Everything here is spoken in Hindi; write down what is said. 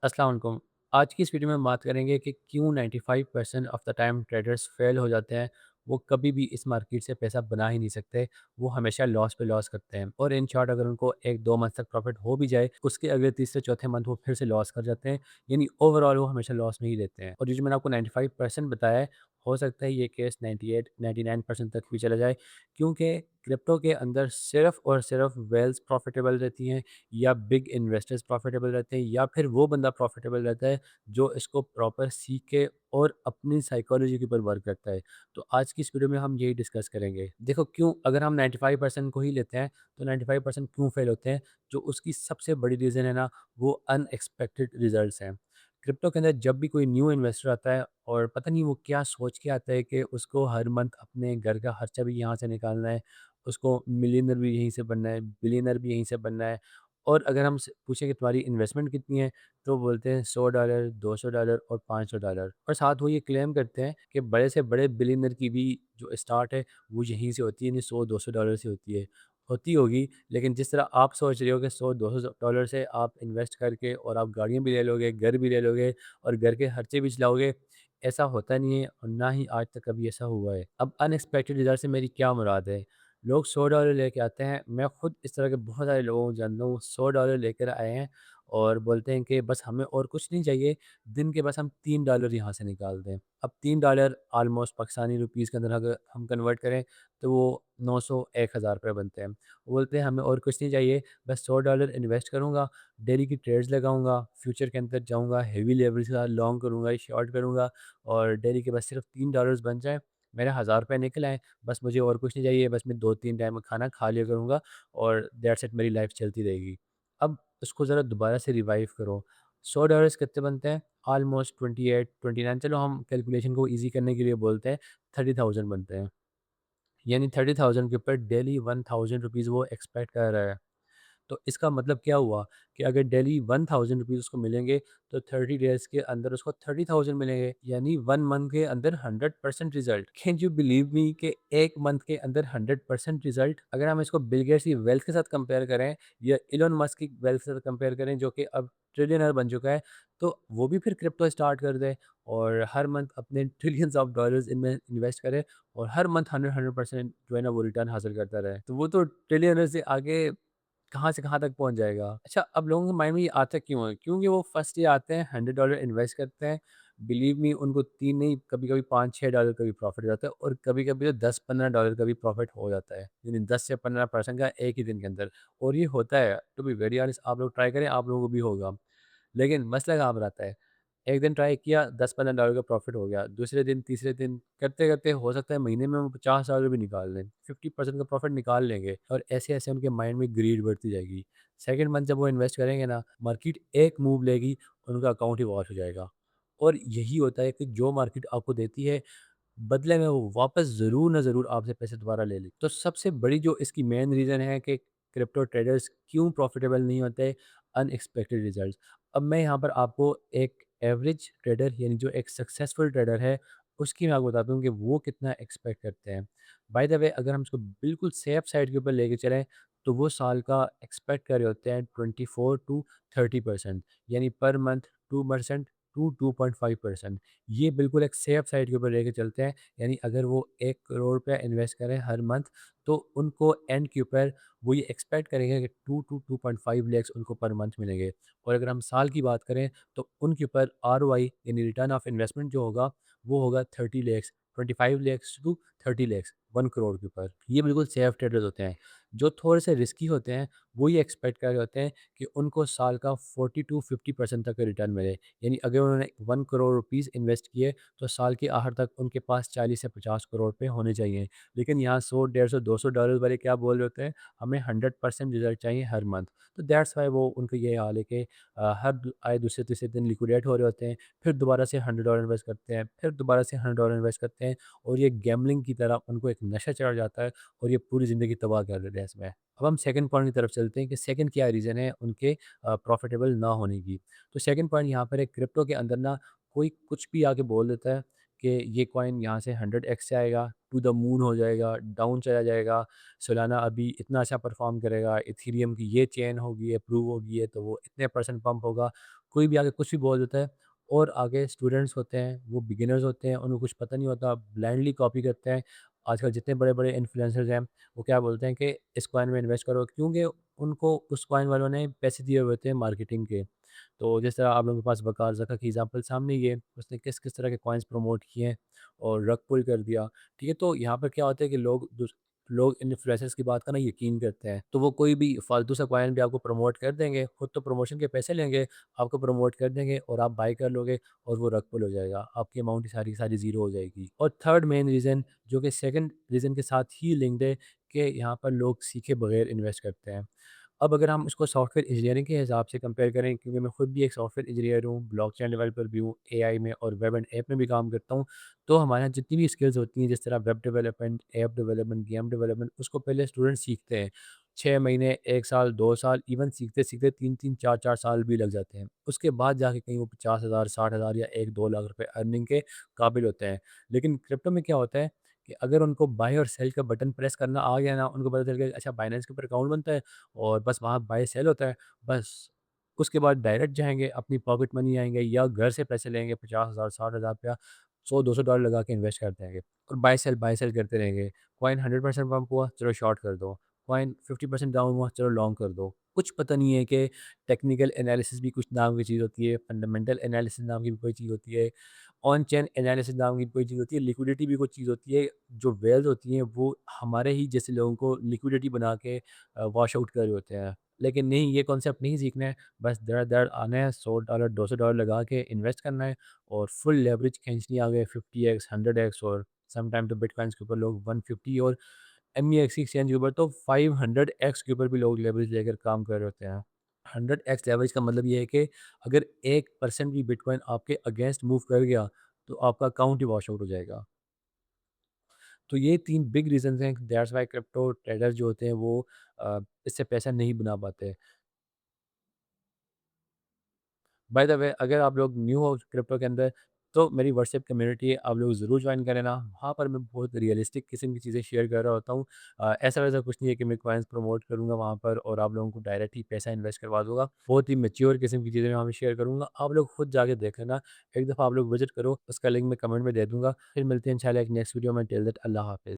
अस्सलाम वालेकुम। आज की इस वीडियो में हम बात करेंगे कि क्यों 95% of the time traders fail हो जाते हैं। वो कभी भी इस मार्केट से पैसा बना ही नहीं सकते। वो हमेशा लॉस पे लॉस करते हैं और इन शॉर्ट अगर उनको 1-2 मंथ तक प्रॉफिट हो भी जाए, उसके अगले तीसरे चौथे मंथ वो फिर से लॉस कर जाते हैं। यानी ओवरऑल वो हमेशा लॉस में ही रहते हैं। और ये जो मैंने आपको 95% बताया है, हो सकता है ये केस 98-99% तक भी चला जाए, क्योंकि क्रिप्टो के अंदर सिर्फ़ और सिर्फ़ वेल्स प्रॉफ़िटेबल रहती हैं, या बिग इन्वेस्टर्स प्रॉफ़िटेबल रहते हैं, या फिर वो बंदा प्रॉफ़िटेबल रहता है जो इसको प्रॉपर सीख के और अपनी साइकोलॉजी के ऊपर वर्क करता है। तो आज की इस वीडियो में हम यही डिस्कस करेंगे। देखो क्यों, अगर हम 95% को ही लेते हैं तो 95% क्यों फेल होते हैं? जो उसकी सबसे बड़ी रीज़न है ना, वो अनएक्सपेक्टेड रिज़ल्ट्स हैं। क्रिप्टो के अंदर जब भी कोई न्यू इन्वेस्टर आता है और पता नहीं वो क्या सोच के आता है कि उसको हर मंथ अपने घर का खर्चा भी यहाँ से निकालना है, उसको मिलियनर भी यहीं से बनना है, बिलियनर भी यहीं से बनना है। और अगर हम स पूछें कि तुम्हारी इन्वेस्टमेंट कितनी है, तो वो बोलते हैं $100, $200 और $500, और साथ वो ये क्लेम करते हैं कि बड़े से बड़े बिलियनर की भी जो स्टार्ट है, वो यहीं से होती है, यानी $100-200 से होती है। होती होगी, लेकिन जिस तरह आप सोच रहे हो कि $100-200 से आप इन्वेस्ट करके और आप गाड़ियाँ भी ले लोगे, घर भी ले लोगे और घर के खर्चे भी चलाओगे, ऐसा होता नहीं है और ना ही आज तक कभी ऐसा हुआ है। अब अनएक्सपेक्टेड रिज़ल्ट से मेरी क्या मुराद है? लोग $100 लेके आते हैं, मैं खुद इस तरह के बहुत सारे लोगों को जानता हूँ, $100 लेकर आए हैं और बोलते हैं कि बस हमें और कुछ नहीं चाहिए, दिन के बस हम $3 यहाँ से निकाल दें। अब $3 ऑलमोस्ट पाकिस्तानी रुपीज़ के अंदर अगर हम कन्वर्ट करें, तो वो 900-1000 रुपए बनते हैं। वो बोलते हैं हमें और कुछ नहीं चाहिए, बस $100 इन्वेस्ट करूँगा, डेली की ट्रेड्स लगाऊँगा, फ्यूचर के अंदर जाऊँगा, हेवी लेवल्स के साथ लॉन्ग करूँगा या शॉर्ट करूँगा, और डेली के बस सिर्फ $3 बन जाएँ, मेरे ₹1000 निकल आएँ, बस मुझे और कुछ नहीं चाहिए, बस मैं 2-3 टाइम का खाना खा लिया करूँगा और दैट्स इट, मेरी लाइफ़ चलती रहेगी। अब उसको ज़रा दोबारा से रिवाइव करो, $100 कितने बनते हैं? ऑलमोस्ट 28-29, चलो हम कैलकुलेशन को ईज़ी करने के लिए बोलते हैं, 30,000 बनते हैं। यानी 30,000 के ऊपर डेली 1000 रुपीज़ वो एक्सपेक्ट कर रहा है। तो इसका मतलब क्या हुआ कि अगर डेली 1000 रुपीज़ उसको मिलेंगे, तो 30 डेज़ के अंदर उसको 30,000 मिलेंगे, यानी 1 मंथ के अंदर 100% result. Can you believe me कि 1 मंथ के अंदर 100% रिज़ल्ट? अगर हम इसको बिल गेट्स की वेल्थ के साथ कंपेयर करें या इलॉन मस्क की वेल्थ के साथ कंपेयर करें, जो कि अब ट्रिलियनर बन चुका है, तो वो भी फिर क्रिप्टो स्टार्ट कर दे और हर मंथ अपने ट्रिलियंस ऑफ डॉलर्स इनमें इन्वेस्ट करे और हर मंथ 100% जो है ना वो रिटर्न हासिल करता रहे। तो वो तो ट्रिलियनर से आगे कहाँ से कहाँ तक पहुँच जाएगा। अच्छा, अब लोगों के माइंड में ये आता क्यों है? क्योंकि वो फर्स्ट ये आते हैं, $100 इन्वेस्ट करते हैं, बिलीव मी उनको 3 नहीं, कभी-कभी $5-6 का भी प्रॉफ़िट हो जाता है और कभी-कभी तो $10-15 का भी प्रॉफ़िट हो जाता है। यानी 10 से 15% का एक ही दिन के अंदर, और ये होता है, टू बी वेरी ऑनेस्ट, आप लोग ट्राई करें, आप लोगों को भी होगा। लेकिन मसला कहाँ पर आता है, एक दिन ट्राई किया, $10-15 का प्रॉफ़िट हो गया, दूसरे दिन, तीसरे दिन करते-करते हो सकता है महीने में वो $50,000 भी निकाल लें, 50% का प्रॉफ़िट निकाल लेंगे और ऐसे-ऐसे उनके माइंड में ग्रीड बढ़ती जाएगी। सेकंड मंथ जब वो इन्वेस्ट करेंगे ना, मार्केट एक मूव लेगी, उनका अकाउंट ही वॉश हो जाएगा। और यही होता है कि जो मार्केट आपको देती है, बदले में वो वापस ज़रूर ना ज़रूर आपसे पैसे दोबारा ले ले। तो सबसे बड़ी जो इसकी मेन रीज़न है कि क्रिप्टो ट्रेडर्स क्यों प्रॉफ़िटेबल नहीं होते, अनएक्सपेक्टेड रिज़ल्ट्स। अब मैं यहाँ पर आपको एक एवरेज ट्रेडर, यानी जो एक सक्सेसफुल ट्रेडर है, उसकी मैं आपको बताता हूँ कि वो कितना एक्सपेक्ट करते हैं। बाय द वे, अगर हम इसको बिल्कुल सेफ साइड के ऊपर लेके चलें, तो वो साल का एक्सपेक्ट कर रहे होते हैं 24 टू 30%, यानी पर मंथ 2% टू 2.5%। ये बिल्कुल एक सेफ साइड के ऊपर लेके चलते हैं। यानी अगर वो 1 करोड़ रुपया इन्वेस्ट करें हर मंथ, तो उनको एंड के ऊपर वो ये एक्सपेक्ट करेंगे कि 2 टू 2.5 लैक्स उनको पर मंथ मिलेंगे। और अगर हम साल की बात करें, तो उनके ऊपर आरओआई यानी रिटर्न ऑफ इन्वेस्टमेंट जो होगा, वो होगा 30 लैक्स, 25 लैक्स टू 30 लैक्स, 1 करोड़ के ऊपर। ये बिल्कुल सेफ ट्रेडर्स होते हैं। जो थोड़े से रिस्की होते हैं, वो ये एक्सपेक्ट कर रहे होते हैं कि उनको साल का 40 टू 50% तक का रिटर्न मिले। यानी अगर उन्होंने 1 करोड़ रुपीज़ इन्वेस्ट किए, तो साल के आखिर तक उनके पास 40 से 50 करोड़ रुपए होने चाहिए। लेकिन यहाँ 100, 150, $200 वाले क्या बोल रहे होते हैं, हमें 100% रिज़ल्ट चाहिए हर मंथ। तो दैट्स व्हाई वो उनका ये हाल है कि हर आए दूसरे तीसरे दिन लिक्विडेट हो रहे होते हैं, फिर दोबारा से $100 इन्वेस्ट करते हैं, फिर दोबारा से $100 इन्वेस्ट करते हैं, और ये गैम्बलिंग की तरह उनको एक नशा चढ़ जाता है और ये पूरी ज़िंदगी तबाह कर देते हैं इसमें। अब हम सेकंड पॉइंट की तरफ चलते हैं कि सेकंड क्या रीज़न है उनके प्रॉफ़िटेबल ना होने की। तो सेकंड पॉइंट यहाँ पर है, क्रिप्टो के अंदर ना कोई कुछ भी आके बोल देता है कि ये कॉइन यहाँ से 100x से आएगा, टू द मून हो जाएगा, डाउन चला जाएगा, सोलाना अभी इतना अच्छा परफ़ॉर्म करेगा, इथेरियम की ये चेन होगी, अप्रूव होगी है तो वो इतने परसेंट पंप होगा। कोई भी आगे कुछ भी बोल देता है और आगे स्टूडेंट्स होते हैं, वो बिगिनर्स होते हैं, उनको कुछ पता नहीं होता, ब्लाइंडली कॉपी करते हैं। आजकल जितने बड़े-बड़े इन्फ्लुएंसर्स हैं, वो क्या बोलते हैं कि इस कॉइन में इन्वेस्ट करो क्योंकि उनको उस कॉइन वालों ने पैसे दिए हुए होते हैं मार्केटिंग के। तो जिस तरह आप लोगों के पास वकार ज़का की एग्ज़ाम्पल सामने ही है, उसने किस-किस तरह के कॉइन्स प्रमोट किए हैं और रग पुल कर दिया, ठीक है? तो यहाँ पर क्या होता है कि लोग इन्फ्लुएंसर्स की बात का ना यकीन करते हैं, तो वो कोई भी फालतू सा कॉइन भी आपको प्रमोट कर देंगे, खुद तो प्रमोशन के पैसे लेंगे, आपको प्रमोट कर देंगे और आप बाय कर लोगे और वो रग पुल हो जाएगा, आपकी अमाउंट ही सारी की सारी ज़ीरो हो जाएगी। और थर्ड मेन रीज़न जो कि सेकंड रीज़न के साथ ही लिंक्ड है कि यहाँ पर लोग सीखे बगैर इन्वेस्ट करते हैं। अब अगर हम उसको सॉफ्टवेयर इंजीनियरिंग के हिसाब से कंपेयर करें क्योंकि मैं खुद भी एक सॉफ्टवेयर इंजीनियर हूँ, ब्लॉकचेन डेवलपर भी हूँ, एआई में और वेब एंड ऐप में भी काम करता हूँ। तो हमारे यहाँ जितनी भी स्किल्स होती हैं जिस तरह web development, app development, game development उसको पहले स्टूडेंट सीखते हैं। 6 महीने, 1 साल, 2 साल इवन सीखते-सीखते 3-3 4-4 साल भी लग जाते हैं। उसके बाद जाके कहीं वो 50,000 60,000 या 1-2 लाख रुपए अर्निंग के काबिल होते हैं। लेकिन क्रिप्टो में क्या होता है कि अगर उनको बाय और सेल का बटन प्रेस करना आ गया ना, उनको पता चल गया अच्छा बाइनेंस के ऊपर अकाउंट बनता है और बस वहाँ बाय सेल होता है, बस उसके बाद डायरेक्ट जाएँगे, अपनी पॉकेट मनी आएँगे या घर से पैसे लेंगे 50,000 60,000 रुपया, $100-200 लगा के इन्वेस्ट कर देंगे और बाय सेल करते रहेंगे। कॉइन 100% पंप हुआ, चलो शॉर्ट कर दो, कॉइन 50% डाउन हुआ, चलो लॉन्ग कर दो। कुछ पता नहीं है कि टेक्निकल एनालिसिस भी कुछ नाम की चीज़ होती है, फंडामेंटल एनालिसिस नाम की भी कोई चीज़ होती है, ऑन चेन एनालिसिस नाम की कोई चीज़ होती है, लिक्विडिटी भी कुछ चीज़ होती है। जो वेल्स होती हैं वो हमारे ही जैसे लोगों को लिक्विडिटी बना के वॉश आउट कर रहे होते हैं। लेकिन नहीं, ये कॉन्सेप्ट नहीं सीखना है, बस धड़-धड़ आना है, $100 $200 लगा के इन्वेस्ट करना है और फुल लेवरेज खींचनी है आगे 50x 100x और सम टाइम तो बिटकॉइन्स के ऊपर लोग 150 और एमईएक्स एक्सचेंज के ऊपर तो 500x के ऊपर भी लोग लेवरेज लेकर काम कर रहे होते हैं। 100x लेवरेज का मतलब ये है कि अगर 1% भी बिटकॉइन आपके अगेंस्ट मूव कर गया, तो आपका अकाउंट ही वॉश आउट हो जाएगा। तो ये 3 बिग रीज़न्स हैं दैट्स व्हाई क्रिप्टो ट्रेडर्स जो होते हैं वो इससे पैसा नहीं बना पाते। बाय द वे अगर आप लोग न्यू हो क्रिप्टो के अंदर तो मेरी व्हाट्सएप कम्युनिटी है आप लोग ज़रूर ज्वाइन करें ना। वहाँ पर मैं बहुत रियलिस्टिक किस्म की चीज़ें शेयर कर रहा होता हूँ। ऐसा वैसा कुछ नहीं है कि मैं कॉइन्स प्रमोट करूँगा वहाँ पर और आप लोगों को डायरेक्ट ही पैसा इन्वेस्ट करवा दूँगा। बहुत ही मैच्योर किस्म की चीज़ें मैं वहाँ पे शेयर करूँगा। आप लोग खुद जाके देख लेना। एक दफ़ा आप लोग विज़िट करो, उसका लिंक मैं कमेंट में दे दूँगा। फिर मिलते हैं इंशाल्लाह एक नेक्स्ट वीडियो में। टिल दैट अल्लाह हाफ़िज़।